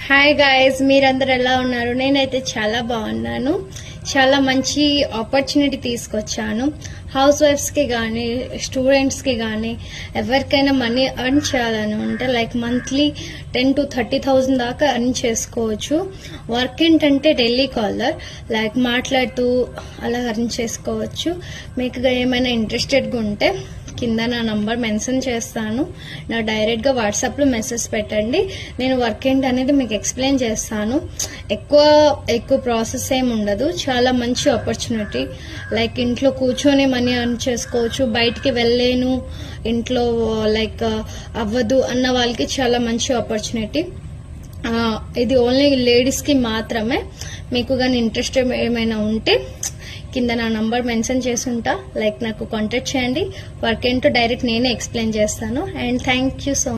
Hi guys, మీరందరూ ఎలా ఉన్నారు? నేనైతే చాలా బాగున్నాను. చాలా మంచి ఆపర్చునిటీ తీసుకొచ్చాను. హౌస్ వైఫ్స్కి కానీ స్టూడెంట్స్కి కానీ ఎవరికైనా మనీ ఎర్న్ చేయాలని ఉంటే లైక్ మంత్లీ 10 to 30,000 దాకా ఎర్న్ చేసుకోవచ్చు. వర్క్ ఏంటంటే ఢిల్లీ కాలర్, లైక్ మాట్లాడుతూ అలా ఎర్న్ చేసుకోవచ్చు. మీకు ఏమైనా ఇంట్రెస్టెడ్గా ఉంటే కింద నా నంబర్ మెన్షన్ చేస్తాను. నా డైరెక్ట్గా వాట్సాప్లో మెసేజ్ పెట్టండి. నేను వర్క్ ఏంటి అనేది మీకు ఎక్స్ప్లెయిన్ చేస్తాను. ఎక్కువ ప్రాసెస్ ఏమి ఉండదు. చాలా మంచి ఆపర్చునిటీ. లైక్ ఇంట్లో కూర్చొని మనీ ఎర్న్ చేసుకోవచ్చు. బయటికి వెళ్ళలేను, ఇంట్లో లైక్ అవ్వదు అన్న వాళ్ళకి చాలా మంచి ఆపర్చునిటీ. ఇది ఓన్లీ లేడీస్కి మాత్రమే. మీకు కానీ ఇంట్రెస్ట్ ఏమైనా ఉంటే కింద నా నంబర్ మెన్షన్ చేసి ఉంటా. లైక్ నాకు కాంటాక్ట్ చేయండి. వర్క్ ఏంటో డైరెక్ట్ నేనే ఎక్స్ప్లెయిన్ చేస్తాను. And thank you so